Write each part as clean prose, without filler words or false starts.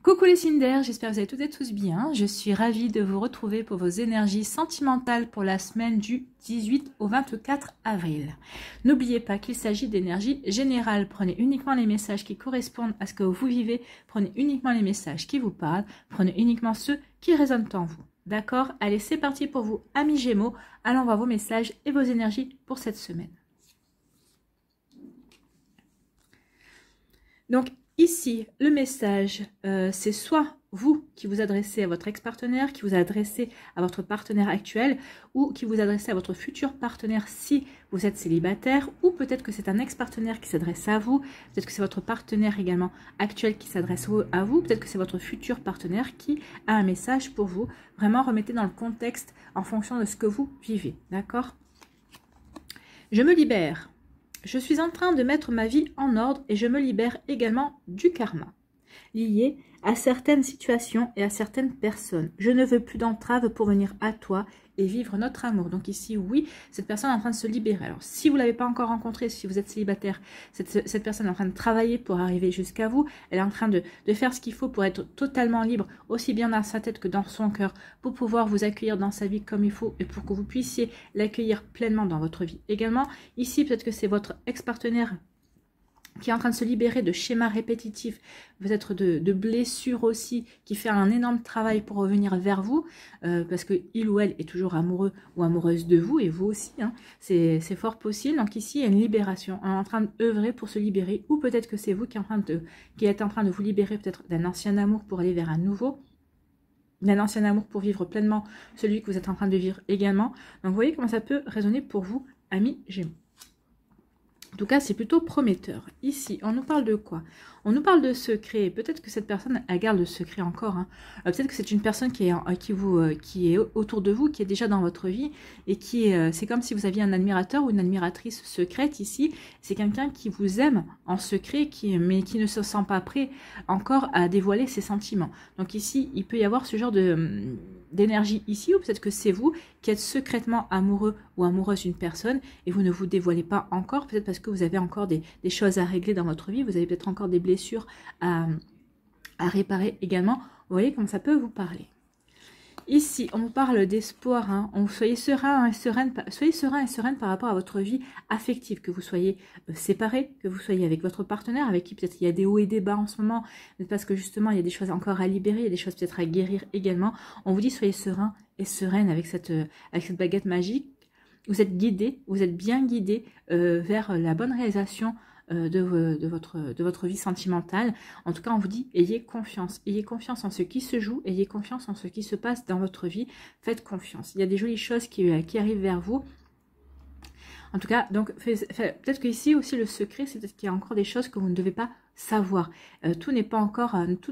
Coucou les Cinder, j'espère que vous allez toutes et tous bien. Je suis ravie de vous retrouver pour vos énergies sentimentales pour la semaine du 18 au 24 avril. N'oubliez pas qu'il s'agit d'énergie générale. Prenez uniquement les messages qui correspondent à ce que vous vivez. Prenez uniquement les messages qui vous parlent. Prenez uniquement ceux qui résonnent en vous. D'accord? Allez, c'est parti pour vous, amis Gémeaux. Allons voir vos messages et vos énergies pour cette semaine. Donc, ici, le message, c'est soit vous qui vous adressez à votre ex-partenaire, qui vous adressez à votre partenaire actuel, ou qui vous adressez à votre futur partenaire si vous êtes célibataire, ou peut-être que c'est un ex-partenaire qui s'adresse à vous, peut-être que c'est votre partenaire également actuel qui s'adresse à vous, peut-être que c'est votre futur partenaire qui a un message pour vous. Vraiment, remettez dans le contexte en fonction de ce que vous vivez, d'accord? Je me libère. Je suis en train de mettre ma vie en ordre et je me libère également du karma lié à certaines situations et à certaines personnes. Je ne veux plus d'entrave pour venir à toi et vivre notre amour. Donc ici, oui, cette personne est en train de se libérer. Alors, si vous ne l'avez pas encore rencontrée, si vous êtes célibataire, cette personne est en train de travailler pour arriver jusqu'à vous. Elle est en train de faire ce qu'il faut pour être totalement libre, aussi bien dans sa tête que dans son cœur, pour pouvoir vous accueillir dans sa vie comme il faut et pour que vous puissiez l'accueillir pleinement dans votre vie. Également, ici, peut-être que c'est votre ex-partenaire qui est en train de se libérer de schémas répétitifs, peut-être de blessures aussi, qui fait un énorme travail pour revenir vers vous, parce que il ou elle est toujours amoureux ou amoureuse de vous, et vous aussi, hein, c'est fort possible. Donc ici, il y a une libération, on est en train d'œuvrer pour se libérer, ou peut-être que c'est vous qui êtes en train de vous libérer peut-être d'un ancien amour pour aller vers un nouveau, d'un ancien amour pour vivre pleinement celui que vous êtes en train de vivre également. Donc vous voyez comment ça peut résonner pour vous, amis Gémeaux. En tout cas, c'est plutôt prometteur. Ici, on nous parle de quoi? On nous parle de secret. Peut-être que cette personne, elle garde le secret encore. Hein. Peut-être que c'est une personne qui est autour de vous, qui est déjà dans votre vie. Et c'est comme si vous aviez un admirateur ou une admiratrice secrète ici. C'est quelqu'un qui vous aime en secret, mais qui ne se sent pas prêt encore à dévoiler ses sentiments. Donc ici, il peut y avoir ce genre d'énergie ici, ou peut-être que c'est vous qui êtes secrètement amoureux ou amoureuse d'une personne et vous ne vous dévoilez pas encore, peut-être parce que vous avez encore des choses à régler dans votre vie, vous avez peut-être encore des blessures à réparer également. Vous voyez comment ça peut vous parler. Ici, on vous parle d'espoir, hein. Soyez serein et sereine par rapport à votre vie affective, que vous soyez séparés, que vous soyez avec votre partenaire, avec qui peut-être il y a des hauts et des bas en ce moment, parce que justement il y a des choses encore à libérer, il y a des choses peut-être à guérir également. On vous dit soyez serein et sereine avec cette baguette magique. Vous êtes guidé, vous êtes bien guidé vers la bonne réalisation de votre vie sentimentale. En tout cas, on vous dit, ayez confiance en ce qui se joue, ayez confiance en ce qui se passe dans votre vie, faites confiance. Il y a des jolies choses qui arrivent vers vous. En tout cas, donc peut-être qu'ici aussi le secret, c'est peut-être qu'il y a encore des choses que vous ne devez pas savoir. Tout ne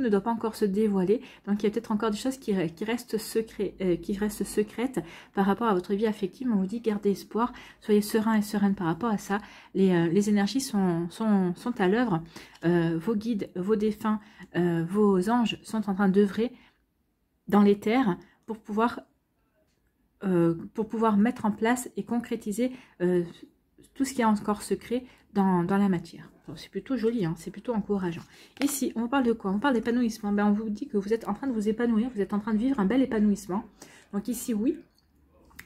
doit pas encore se dévoiler. Donc il y a peut-être encore des choses qui restent secrètes par rapport à votre vie affective. On vous dit gardez espoir, soyez serein et sereine par rapport à ça. Les énergies sont à l'œuvre. Vos guides, vos défunts, vos anges sont en train d'œuvrer dans l'éther pour pouvoir mettre en place et concrétiser tout ce qui est encore secret dans la matière. C'est plutôt joli, hein, c'est plutôt encourageant. Ici, on parle de quoi? On parle d'épanouissement. Ben, on vous dit que vous êtes en train de vous épanouir, vous êtes en train de vivre un bel épanouissement. Donc ici, oui.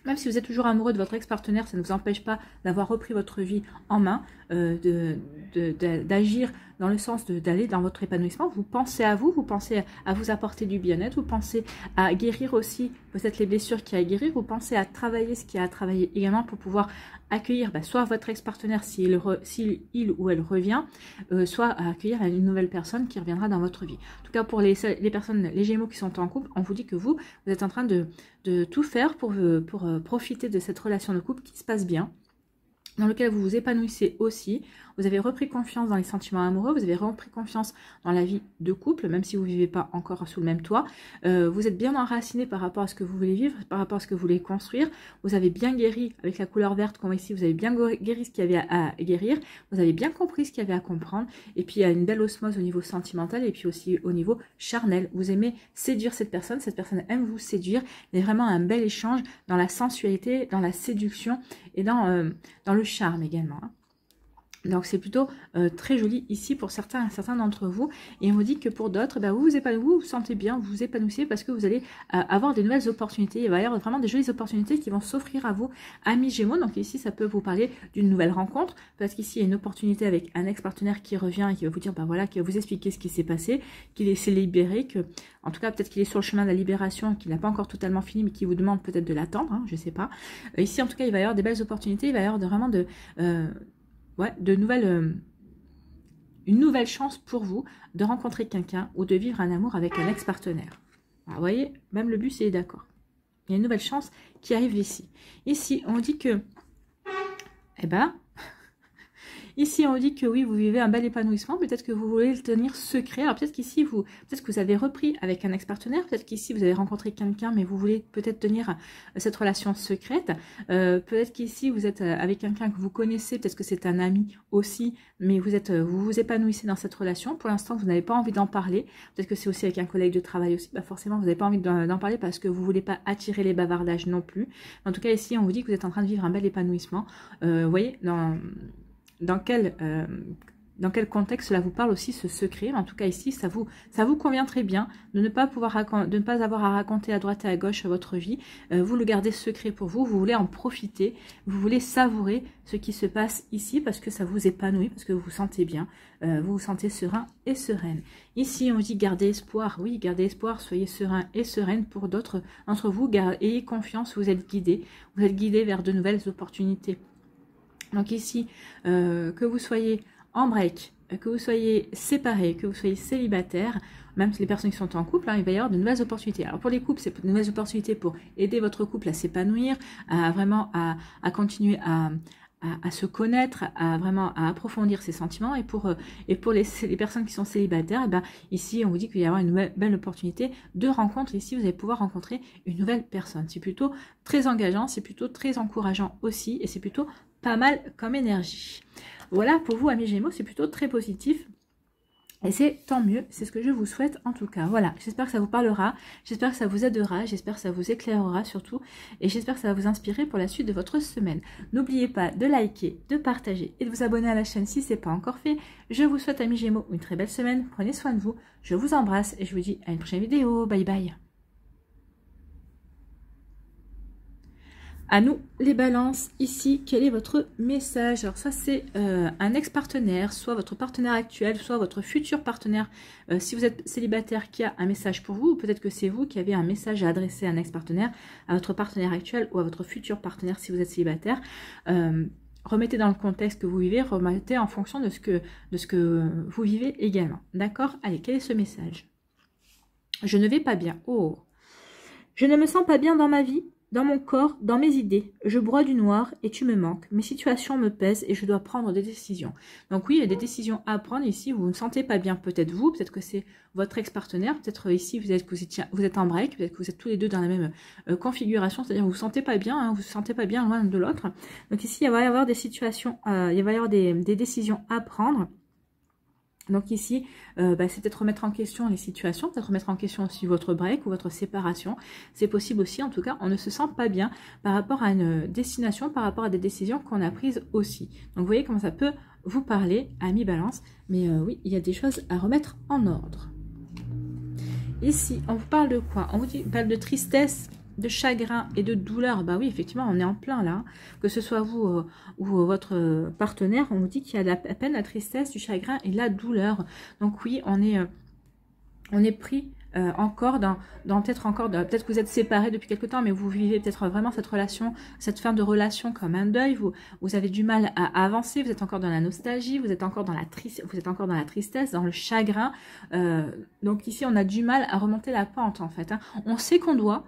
Même si vous êtes toujours amoureux de votre ex-partenaire, ça ne vous empêche pas d'avoir repris votre vie en main, d'agir dans le sens d'aller dans votre épanouissement. Vous pensez à vous pensez à vous apporter du bien-être, vous pensez à guérir aussi peut-être les blessures qu'il y a à guérir, vous pensez à travailler ce qu'il y a à travailler également pour pouvoir accueillir soit votre ex-partenaire s'il ou elle revient, soit à accueillir une nouvelle personne qui reviendra dans votre vie. En tout cas, pour les personnes, les Gémeaux qui sont en couple, on vous dit que vous êtes en train de tout faire pour profiter de cette relation de couple qui se passe bien, dans lequel vous vous épanouissez aussi. Vous avez repris confiance dans les sentiments amoureux, vous avez repris confiance dans la vie de couple, même si vous ne vivez pas encore sous le même toit. Vous êtes bien enraciné par rapport à ce que vous voulez vivre, par rapport à ce que vous voulez construire. Vous avez bien guéri avec la couleur verte, comme ici, vous avez bien guéri ce qu'il y avait à guérir. Vous avez bien compris ce qu'il y avait à comprendre. Et puis, il y a une belle osmose au niveau sentimental et puis aussi au niveau charnel. Vous aimez séduire cette personne aime vous séduire. Il y a vraiment un bel échange dans la sensualité, dans la séduction et dans le charme également, hein. Donc c'est plutôt très joli ici pour certains d'entre vous. Et on vous dit que pour d'autres, bah, vous vous sentez bien, vous vous épanouissez parce que vous allez avoir des nouvelles opportunités. Il va y avoir vraiment des jolies opportunités qui vont s'offrir à vous, amis Gémeaux. Donc ici, ça peut vous parler d'une nouvelle rencontre. Parce qu'ici, il y a une opportunité avec un ex-partenaire qui revient et qui va vous dire, bah voilà, qui va vous expliquer ce qui s'est passé, qu'il s'est libéré, que, en tout cas, peut-être qu'il est sur le chemin de la libération, qu'il n'a pas encore totalement fini, mais qui vous demande peut-être de l'attendre, hein, je sais pas. Ici, en tout cas, il va y avoir des belles opportunités, il va y avoir vraiment ouais, une nouvelle chance pour vous de rencontrer quelqu'un ou de vivre un amour avec un ex-partenaire. Vous voyez, même le bus est d'accord. Il y a une nouvelle chance qui arrive ici. Ici, on dit que, eh ben, ici, on dit que oui, vous vivez un bel épanouissement. Peut-être que vous voulez le tenir secret. Alors, peut-être qu'ici, peut-être que vous avez repris avec un ex-partenaire. Peut-être qu'ici, vous avez rencontré quelqu'un, mais vous voulez peut-être tenir cette relation secrète. Peut-être qu'ici, vous êtes avec quelqu'un que vous connaissez. Peut-être que c'est un ami aussi, mais vous vous épanouissez dans cette relation. Pour l'instant, vous n'avez pas envie d'en parler. Peut-être que c'est aussi avec un collègue de travail aussi. Bah, forcément, vous n'avez pas envie d'en parler parce que vous ne voulez pas attirer les bavardages non plus. En tout cas, ici, on vous dit que vous êtes en train de vivre un bel épanouissement. Vous voyez, dans quel contexte cela vous parle aussi, ce secret. En tout cas ici, ça vous convient très bien de ne pas avoir à raconter à droite et à gauche votre vie. Vous le gardez secret pour vous, vous voulez en profiter, vous voulez savourer ce qui se passe ici parce que ça vous épanouit, parce que vous vous sentez bien, vous vous sentez serein et sereine. Ici, on dit gardez espoir. Oui, gardez espoir, soyez serein et sereine. Pour d'autres d'entre vous, ayez confiance, vous êtes guidés vers de nouvelles opportunités. Donc ici, que vous soyez en break, que vous soyez séparés, que vous soyez célibataire, même les personnes qui sont en couple, hein, il va y avoir de nouvelles opportunités. Alors pour les couples, c'est de nouvelles opportunités pour aider votre couple à s'épanouir, à continuer à se connaître, à approfondir ses sentiments. Et pour les personnes qui sont célibataires, eh ben, ici on vous dit qu'il y aura une belle opportunité de rencontre. Ici vous allez pouvoir rencontrer une nouvelle personne. C'est plutôt très engageant, c'est plutôt très encourageant aussi, et c'est plutôt pas mal comme énergie. Voilà, pour vous, amis Gémeaux, c'est plutôt très positif. Et c'est tant mieux, c'est ce que je vous souhaite en tout cas. Voilà, j'espère que ça vous parlera, j'espère que ça vous aidera, j'espère que ça vous éclairera surtout. Et j'espère que ça va vous inspirer pour la suite de votre semaine. N'oubliez pas de liker, de partager et de vous abonner à la chaîne si ce n'est pas encore fait. Je vous souhaite, amis Gémeaux, une très belle semaine. Prenez soin de vous, je vous embrasse et je vous dis à une prochaine vidéo. Bye bye. À nous les balances, ici, quel est votre message? Alors ça c'est un ex-partenaire, soit votre partenaire actuel, soit votre futur partenaire. Si vous êtes célibataire, qui a un message pour vous, ou peut-être que c'est vous qui avez un message à adresser à un ex-partenaire, à votre partenaire actuel ou à votre futur partenaire si vous êtes célibataire. Remettez dans le contexte que vous vivez, remettez en fonction de ce que vous vivez également. D'accord? Allez, quel est ce message? Je ne vais pas bien. Oh! Je ne me sens pas bien dans ma vie. Dans mon corps, dans mes idées, je broie du noir et tu me manques. Mes situations me pèsent et je dois prendre des décisions. Donc oui, il y a des décisions à prendre ici. Vous ne sentez pas bien, peut-être vous, peut-être que c'est votre ex-partenaire, peut-être ici vous êtes en break, peut-être que vous êtes tous les deux dans la même configuration, c'est-à-dire vous ne vous sentez pas bien, hein, vous ne vous sentez pas bien l'un de l'autre. Donc ici, il va y avoir des situations, il va y avoir des décisions à prendre. Donc ici, c'est peut-être remettre en question les situations, peut-être remettre en question aussi votre break ou votre séparation. C'est possible aussi, en tout cas, on ne se sent pas bien par rapport à une destination, par rapport à des décisions qu'on a prises aussi. Donc vous voyez comment ça peut vous parler, amis Balance. Mais oui, il y a des choses à remettre en ordre. Ici, on vous parle de quoi? On vous parle de tristesse, de chagrin et de douleur. Bah oui, effectivement, on est en plein là. Que ce soit vous ou votre partenaire, on vous dit qu'il y a à peine la tristesse, du chagrin et de la douleur. Donc oui, on est pris encore peut-être que vous êtes séparés depuis quelque temps, mais vous vivez peut-être vraiment cette relation, cette fin de relation comme un deuil. Vous avez du mal à avancer, vous êtes encore dans la nostalgie, vous êtes encore dans la tristesse, dans le chagrin. Donc ici, on a du mal à remonter la pente en fait. Hein. On sait qu'on doit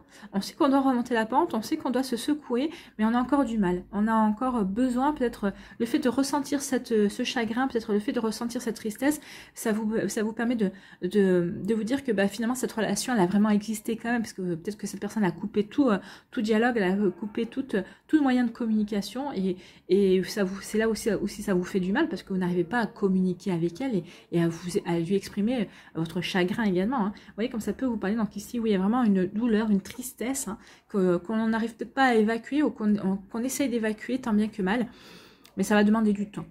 remonter la pente, on sait qu'on doit se secouer, mais on a encore du mal. On a encore besoin, peut-être le fait de ressentir ce chagrin, peut-être le fait de ressentir cette tristesse, ça vous permet de vous dire que finalement cette relation elle a vraiment existé quand même, parce que peut-être que cette personne a coupé tout dialogue, elle a coupé tout moyen de communication, et c'est là aussi ça vous fait du mal parce que vous n'arrivez pas à communiquer avec elle et à lui exprimer votre chagrin également. Hein. Vous voyez comme ça peut vous parler. Donc ici, oui, il y a vraiment une douleur, une tristesse hein, qu'on n'arrive peut-être pas à évacuer ou qu'on essaye d'évacuer tant bien que mal, mais ça va demander du temps.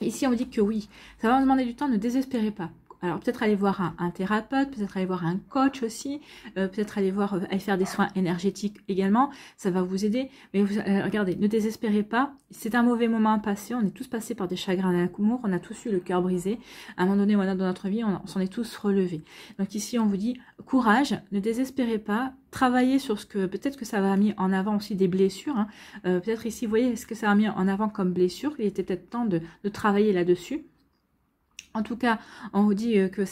Ici, on vous dit que oui, ça va vous demander du temps, ne désespérez pas. Alors, peut-être aller voir un thérapeute, peut-être aller voir un coach aussi, peut-être aller faire des soins énergétiques également, ça va vous aider. Mais regardez, ne désespérez pas, c'est un mauvais moment à passer, on est tous passés par des chagrins d'amour, on a tous eu le cœur brisé. À un moment donné, dans notre vie, on s'en est tous relevés. Donc ici, on vous dit, courage, ne désespérez pas, travaillez sur ce que, peut-être que ça va mis en avant aussi des blessures. Hein. Peut-être ici, vous voyez, ce que ça a mis en avant comme blessure, il était peut-être temps de travailler là-dessus. En tout cas, on vous dit que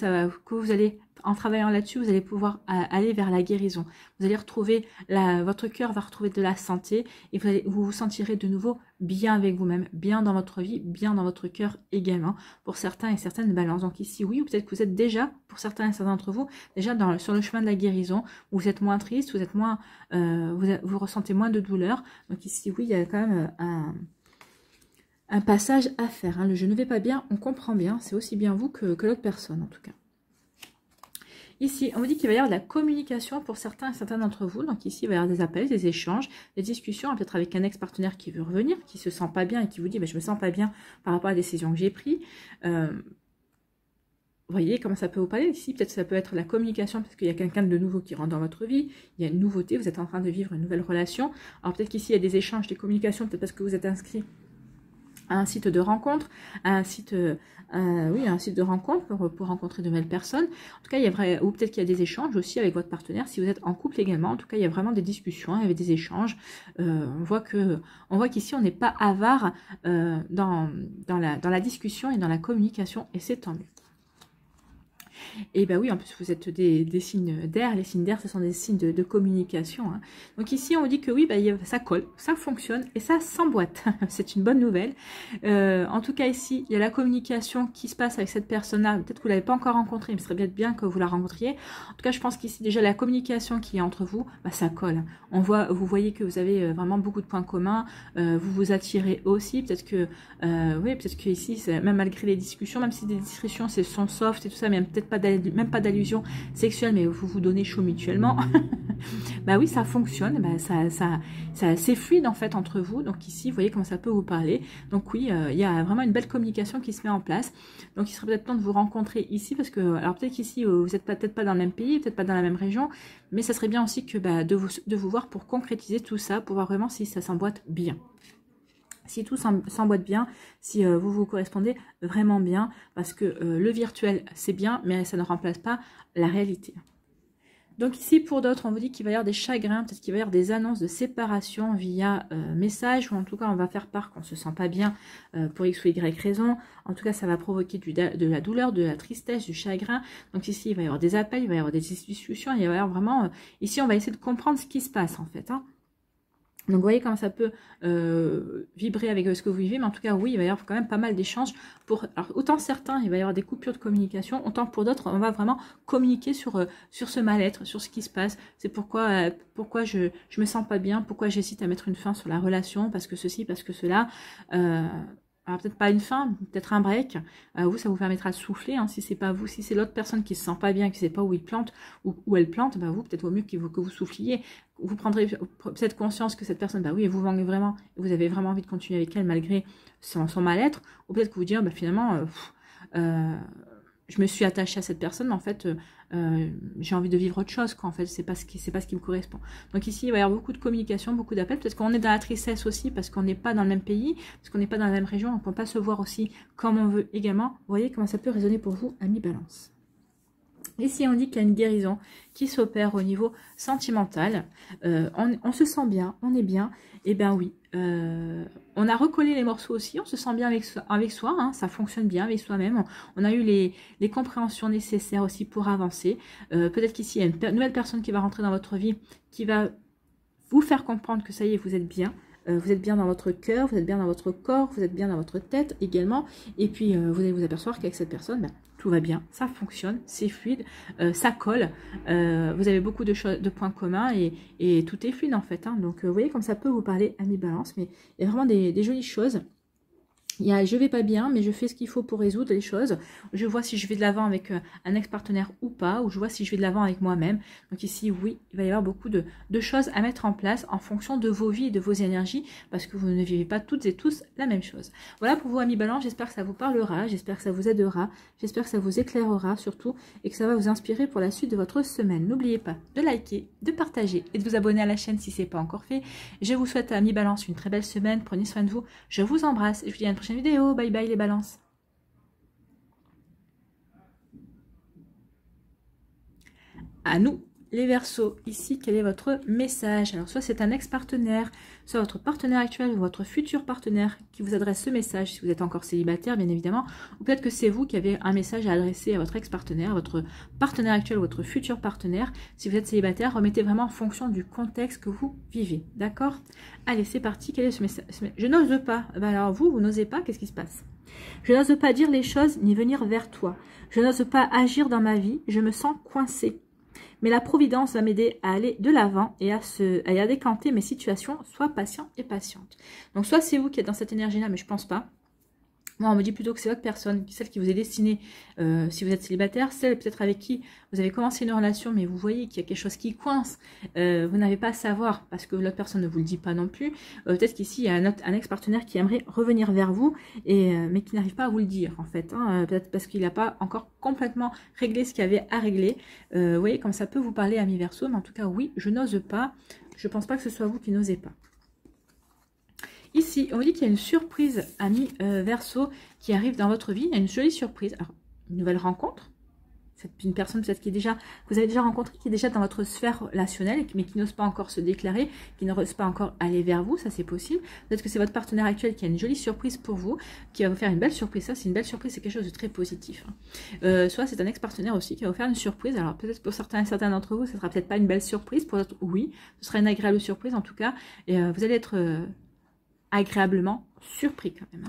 vous allez, en travaillant là-dessus, vous allez pouvoir aller vers la guérison. Vous allez retrouver, votre cœur va retrouver de la santé et vous vous sentirez de nouveau bien avec vous-même, bien dans votre vie, bien dans votre cœur également, pour certains et certaines balances. Donc ici, oui, ou peut-être que vous êtes déjà, pour certains et certains d'entre vous, déjà sur le chemin de la guérison, où vous êtes moins triste, vous êtes moins, vous ressentez moins de douleur. Donc ici, oui, il y a quand même un passage à faire. Hein. Le je ne vais pas bien, on comprend bien. C'est aussi bien vous que l'autre personne, en tout cas. Ici, on vous dit qu'il va y avoir de la communication pour certains et certaines d'entre vous. Donc ici, il va y avoir des appels, des échanges, des discussions, peut-être avec un ex-partenaire qui veut revenir, qui se sent pas bien et qui vous dit bah, « je me sens pas bien par rapport à la décision que j'ai prise ». Vous voyez comment ça peut vous parler ici. Peut-être ça peut être la communication parce qu'il y a quelqu'un de nouveau qui rentre dans votre vie. Il y a une nouveauté, vous êtes en train de vivre une nouvelle relation. Alors peut-être qu'ici, il y a des échanges, des communications, peut-être parce que vous êtes inscrit à un site de rencontre, à un site, oui, un site de rencontre pour rencontrer de nouvelles personnes. En tout cas, ou peut-être qu'il y a des échanges aussi avec votre partenaire, si vous êtes en couple également. En tout cas, il y a vraiment des discussions, il y avait des échanges. On voit qu'ici, on n'est pas avare dans la discussion et dans la communication, et c'est tant mieux. Et bien oui, en plus vous êtes des signes d'air. Les signes d'air, ce sont des signes de communication. Hein. Donc ici, on vous dit que oui, ça colle, ça fonctionne et ça s'emboîte. C'est une bonne nouvelle. En tout cas, ici, il y a la communication qui se passe avec cette personne-là. Peut-être que vous ne l'avez pas encore rencontrée, mais ce serait bien que vous la rencontriez. En tout cas, je pense qu'ici, déjà, la communication qui est entre vous, ça colle. Vous voyez que vous avez vraiment beaucoup de points communs. Vous vous attirez aussi. Peut-être que, oui, peut-être que ici, même malgré les discussions, même si des discussions, sont soft et tout ça, mais peut-être même pas d'allusion sexuelle, mais vous vous donnez chaud mutuellement. Bah oui, ça fonctionne, c'est fluide en fait entre vous. Donc ici, vous voyez comment ça peut vous parler. Donc oui, il y a vraiment une belle communication qui se met en place. Donc il serait peut-être temps de vous rencontrer ici, parce que, alors peut-être qu'ici, vous n'êtes peut-être pas dans le même pays, peut-être pas dans la même région, mais ça serait bien aussi que de vous voir pour concrétiser tout ça, pour voir vraiment si ça s'emboîte bien. Si tout s'emboîte bien, si vous vous correspondez vraiment bien, parce que le virtuel, c'est bien, mais ça ne remplace pas la réalité. Donc ici, pour d'autres, on vous dit qu'il va y avoir des chagrins, peut-être qu'il va y avoir des annonces de séparation via message, ou en tout cas, on va faire part qu'on ne se sent pas bien pour X ou Y raison. En tout cas, ça va provoquer de la douleur, de la tristesse, du chagrin. Donc ici, il va y avoir des appels, il va y avoir des discussions, il va y avoir vraiment... ici, on va essayer de comprendre ce qui se passe, en fait, hein. Donc, vous voyez comment ça peut vibrer avec ce que vous vivez. Mais en tout cas, oui, il va y avoir quand même pas mal d'échanges. Alors, autant certains, il va y avoir des coupures de communication. Autant pour d'autres, on va vraiment communiquer sur ce mal-être, sur ce qui se passe. C'est pourquoi je me sens pas bien, pourquoi j'hésite à mettre une fin sur la relation, parce que ceci, parce que cela. Alors peut-être pas une fin, peut-être un break. Vous, ça vous permettra de souffler. Hein, si c'est pas vous, si c'est l'autre personne qui se sent pas bien, qui ne sait pas où il plante, où elle plante, vous, peut-être vaut mieux que vous souffliez. Vous prendrez peut-être conscience que cette personne, oui, elle vous manque vraiment, et vous avez vraiment envie de continuer avec elle malgré son mal-être. Ou peut-être que vous direz, finalement, je me suis attachée à cette personne, mais en fait, j'ai envie de vivre autre chose, quoi. En fait, c'est pas ce qui me correspond. Donc ici, il va y avoir beaucoup de communication, beaucoup d'appels. Peut-être qu'on est dans la tristesse aussi, parce qu'on n'est pas dans le même pays, parce qu'on n'est pas dans la même région, on ne peut pas se voir aussi comme on veut également. Vous voyez comment ça peut résonner pour vous, amis Balance. Ici, on dit qu'il y a une guérison qui s'opère au niveau sentimental. On se sent bien, on est bien. Eh bien oui, on a recollé les morceaux aussi, on se sent bien avec soi, hein, ça fonctionne bien avec soi-même. On a eu les compréhensions nécessaires aussi pour avancer. Peut-être qu'ici, il y a une nouvelle personne qui va rentrer dans votre vie, qui va vous faire comprendre que ça y est, vous êtes bien. Vous êtes bien dans votre cœur, vous êtes bien dans votre corps, vous êtes bien dans votre tête également. Et puis, vous allez vous apercevoir qu'avec cette personne, tout va bien, ça fonctionne, c'est fluide, ça colle. Vous avez beaucoup de points communs et tout est fluide en fait. Hein. Donc, vous voyez comme ça peut vous parler, amis Balance. Mais il y a vraiment des jolies choses. je vais pas bien, mais je fais ce qu'il faut pour résoudre les choses. Je vois si je vais de l'avant avec un ex-partenaire ou pas, ou je vois si je vais de l'avant avec moi-même. Donc ici, oui, il va y avoir beaucoup de choses à mettre en place en fonction de vos vies et de vos énergies, parce que vous ne vivez pas toutes et tous la même chose. Voilà pour vous, amis Balance, j'espère que ça vous parlera, j'espère que ça vous aidera, j'espère que ça vous éclairera surtout, et que ça va vous inspirer pour la suite de votre semaine. N'oubliez pas de liker, de partager et de vous abonner à la chaîne si ce n'est pas encore fait. Je vous souhaite, amis Balance, une très belle semaine, prenez soin de vous, je vous embrasse et je vous dis à une prochaine vidéo. Bye bye les balances. À nous les Verseaux, ici quel est votre message? Alors soit c'est un ex-partenaire, soit votre partenaire actuel ou votre futur partenaire qui vous adresse ce message si vous êtes encore célibataire bien évidemment, ou peut-être que c'est vous qui avez un message à adresser à votre ex-partenaire, votre partenaire actuel ou votre futur partenaire. Si vous êtes célibataire, remettez vraiment en fonction du contexte que vous vivez, d'accord? Allez, c'est parti, quel est ce message? Je n'ose pas. Ben alors vous n'osez pas, qu'est-ce qui se passe? Je n'ose pas dire les choses ni venir vers toi. Je n'ose pas agir dans ma vie, je me sens coincée. Mais la Providence va m'aider à aller de l'avant et à décanter mes situations. Sois patient et patiente. Donc soit c'est vous qui êtes dans cette énergie-là, mais je pense pas. Moi, on me dit plutôt que c'est votre personne, celle qui vous est destinée, si vous êtes célibataire, celle peut-être avec qui vous avez commencé une relation, mais vous voyez qu'il y a quelque chose qui coince, vous n'avez pas à savoir, parce que l'autre personne ne vous le dit pas non plus. Peut-être qu'ici, il y a un ex-partenaire qui aimerait revenir vers vous, mais qui n'arrive pas à vous le dire, en fait. Hein, peut-être parce qu'il n'a pas encore complètement réglé ce qu'il y avait à régler. Vous voyez, comme ça peut vous parler, amis Verseau, mais en tout cas, oui, je n'ose pas. Je ne pense pas que ce soit vous qui n'osez pas. Ici, on vous dit qu'il y a une surprise, ami Verseau, qui arrive dans votre vie. Il y a une jolie surprise. Alors, une nouvelle rencontre. C'est une personne peut-être qui est déjà, que vous avez déjà rencontrée, qui est déjà dans votre sphère relationnelle, mais qui n'ose pas encore se déclarer, qui n'ose pas encore aller vers vous. Ça, c'est possible. Peut-être que c'est votre partenaire actuel qui a une jolie surprise pour vous, qui va vous faire une belle surprise. Ça, c'est une belle surprise, c'est quelque chose de très positif. Soit c'est un ex-partenaire aussi qui va vous faire une surprise. Alors, peut-être pour certains d'entre vous, ce sera peut-être pas une belle surprise. Pour d'autres, oui. Ce sera une agréable surprise, en tout cas. Et vous allez être agréablement surpris quand même.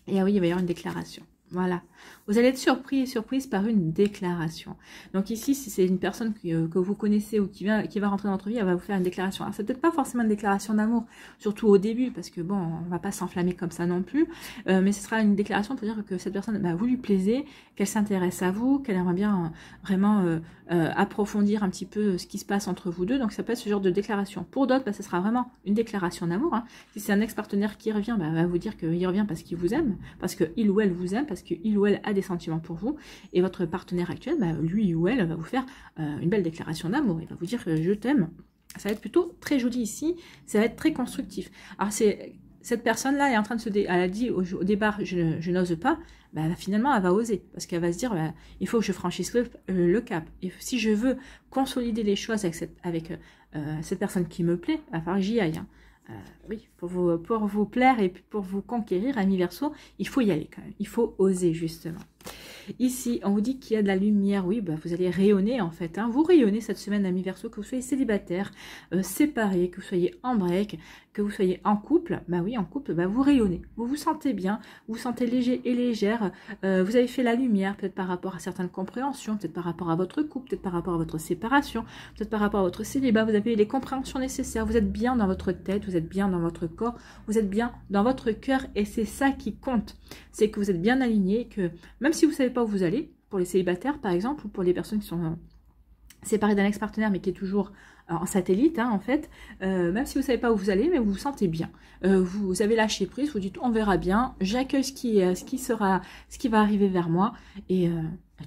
Et ah oui, il va y avoir une déclaration. Voilà. Vous allez être surpris et surprise par une déclaration. Donc ici, si c'est une personne que vous connaissez ou qui va rentrer dans votre vie, elle va vous faire une déclaration. Alors c'est peut-être pas forcément une déclaration d'amour, surtout au début, parce que bon, on va pas s'enflammer comme ça non plus. Mais ce sera une déclaration pour dire que cette personne, vous lui plaisez, qu'elle s'intéresse à vous, qu'elle aimerait bien vraiment approfondir un petit peu ce qui se passe entre vous deux. Donc ça peut être ce genre de déclaration. Pour d'autres, ce sera vraiment une déclaration d'amour. Hein. Si c'est un ex-partenaire qui revient, elle va vous dire qu'il revient parce qu'il vous aime, parce qu'il ou elle vous aime, parce qu'il ou elle a des sentiments pour vous. Et votre partenaire actuel, lui ou elle va vous faire une belle déclaration d'amour. Il va vous dire je t'aime. Ça va être plutôt très joli ici. Ça va être très constructif. Alors cette personne-là est en train de elle a dit au départ je n'ose pas. Finalement, elle va oser parce qu'elle va se dire il faut que je franchisse le cap. Et si je veux consolider les choses avec cette personne qui me plaît, il va falloir que j'y aille. Hein. Oui, pour vous plaire et pour vous conquérir, amis Verseau, il faut y aller quand même. Il faut oser justement. Ici, on vous dit qu'il y a de la lumière. Oui, vous allez rayonner en fait. Hein. Vous rayonnez cette semaine, amis Verseau, que vous soyez célibataire, séparé, que vous soyez en break, que vous soyez en couple. Oui, en couple, vous rayonnez. Vous vous sentez bien, vous vous sentez léger et légère. Vous avez fait la lumière, peut-être par rapport à certaines compréhensions, peut-être par rapport à votre couple, peut-être par rapport à votre séparation, peut-être par rapport à votre célibat. Vous avez les compréhensions nécessaires. Vous êtes bien dans votre tête, vous êtes bien dans votre corps, vous êtes bien dans votre cœur et c'est ça qui compte. C'est que vous êtes bien aligné, que même si vous ne savez pas où vous allez, pour les célibataires par exemple, ou pour les personnes qui sont séparées d'un ex-partenaire mais qui est toujours en satellite, hein, en fait, même si vous ne savez pas où vous allez, mais vous vous sentez bien. Vous avez lâché prise, vous dites on verra bien, j'accueille ce qui va arriver vers moi et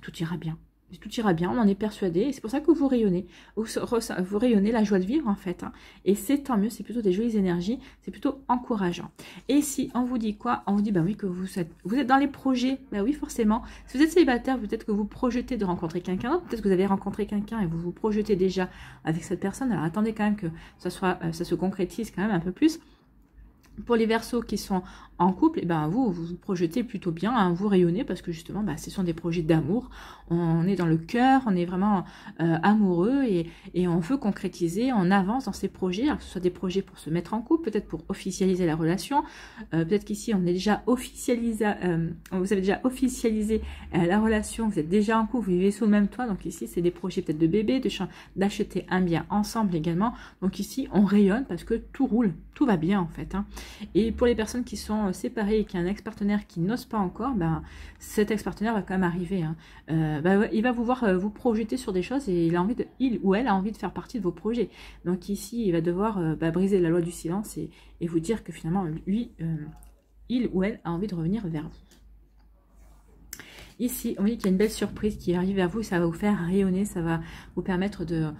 tout ira bien. Tout ira bien, on en est persuadé, et c'est pour ça que vous rayonnez. Vous rayonnez la joie de vivre, en fait. Hein. Et c'est tant mieux, c'est plutôt des jolies énergies, c'est plutôt encourageant. Et si on vous dit quoi? On vous dit, oui, que vous êtes dans les projets. Oui, forcément. Si vous êtes célibataire, peut-être que vous projetez de rencontrer quelqu'un d'autre, peut-être que vous avez rencontré quelqu'un et vous vous projetez déjà avec cette personne. Alors attendez quand même que ça se concrétise quand même un peu plus. Pour les Verseaux qui sont en couple, vous vous projetez plutôt bien, hein, vous rayonnez parce que justement, ce sont des projets d'amour. On est dans le cœur, on est vraiment amoureux et on veut concrétiser, on avance dans ces projets, alors que ce soit des projets pour se mettre en couple, peut-être pour officialiser la relation, peut-être qu'ici on est déjà officialisé, vous avez déjà officialisé la relation, vous êtes déjà en couple, vous vivez sous le même toit, donc ici c'est des projets peut-être de bébé, d'acheter un bien ensemble également. Donc ici on rayonne parce que tout roule, tout va bien en fait. Hein. Et pour les personnes qui sont séparées et qui ont un ex-partenaire qui n'ose pas encore, ben, cet ex-partenaire va quand même arriver. Hein. Ben, il va vous voir vous projeter sur des choses et il ou elle a envie de faire partie de vos projets. Donc ici, il va devoir briser la loi du silence et vous dire que finalement, lui, il ou elle a envie de revenir vers vous. Ici, on dit qu'il y a une belle surprise qui arrive vers vous, ça va vous faire rayonner, ça va vous permettre de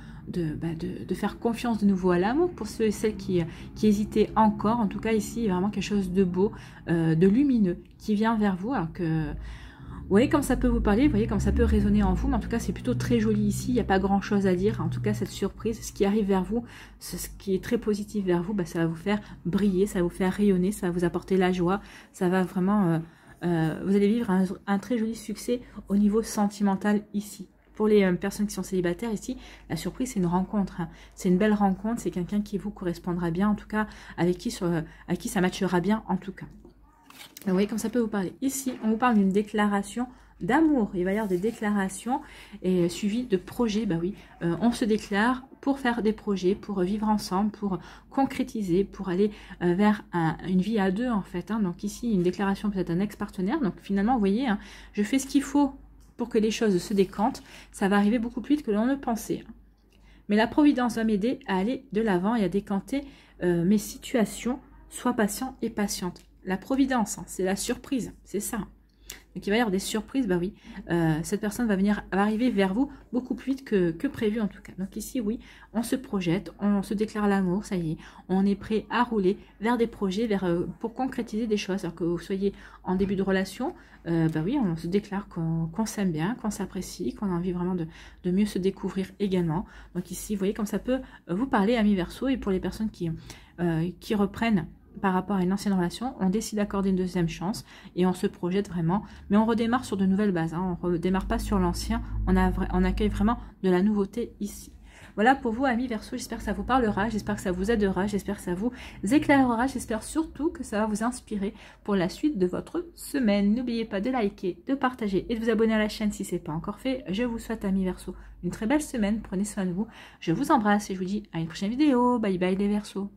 faire confiance de nouveau à l'amour pour ceux et celles qui hésitaient encore. En tout cas, ici, il y a vraiment quelque chose de beau, de lumineux qui vient vers vous. Alors que, vous voyez comme ça peut vous parler, vous voyez comme ça peut résonner en vous, mais en tout cas, c'est plutôt très joli ici. Il n'y a pas grand chose à dire. En tout cas, cette surprise, ce qui arrive vers vous, ce qui est très positif vers vous, bah, ça va vous faire briller, ça va vous faire rayonner, ça va vous apporter la joie, ça va vraiment... vous allez vivre un très joli succès au niveau sentimental ici. Pour les personnes qui sont célibataires ici, la surprise c'est une rencontre. Hein. C'est une belle rencontre, c'est quelqu'un qui vous correspondra bien, en tout cas avec qui ça matchera bien en tout cas. Donc, vous voyez comme ça peut vous parler. Ici, on vous parle d'une déclaration d'amour. Il va y avoir des déclarations et suivies de projets. Bah oui, on se déclare pour faire des projets, pour vivre ensemble, pour concrétiser, pour aller vers une vie à deux en fait. Hein. Donc ici, une déclaration peut-être un ex-partenaire. Donc finalement, vous voyez, hein, je fais ce qu'il faut pour que les choses se décantent. Ça va arriver beaucoup plus vite que l'on ne pensait. Hein. Mais la Providence va m'aider à aller de l'avant et à décanter mes situations. Sois patient et patiente. La Providence, hein, c'est la surprise, c'est ça. Donc il va y avoir des surprises, bah oui, cette personne va arriver vers vous beaucoup plus vite que prévu en tout cas. Donc ici, oui, on se projette, on se déclare l'amour, ça y est, on est prêt à rouler vers des projets, pour concrétiser des choses. Alors que vous soyez en début de relation, bah oui, on se déclare qu'on s'aime bien, qu'on s'apprécie, qu'on a envie vraiment de mieux se découvrir également. Donc ici, vous voyez comme ça peut vous parler, amis Verseau, et pour les personnes qui reprennent par rapport à une ancienne relation, on décide d'accorder une deuxième chance et on se projette vraiment, mais on redémarre sur de nouvelles bases, hein. On ne redémarre pas sur l'ancien, on accueille vraiment de la nouveauté ici. Voilà pour vous, amis Verseau, j'espère que ça vous parlera, j'espère que ça vous aidera, j'espère que ça vous éclairera, j'espère surtout que ça va vous inspirer pour la suite de votre semaine. N'oubliez pas de liker, de partager et de vous abonner à la chaîne si ce n'est pas encore fait. Je vous souhaite, amis Verseau, une très belle semaine, prenez soin de vous, je vous embrasse et je vous dis à une prochaine vidéo, bye bye les Verseaux.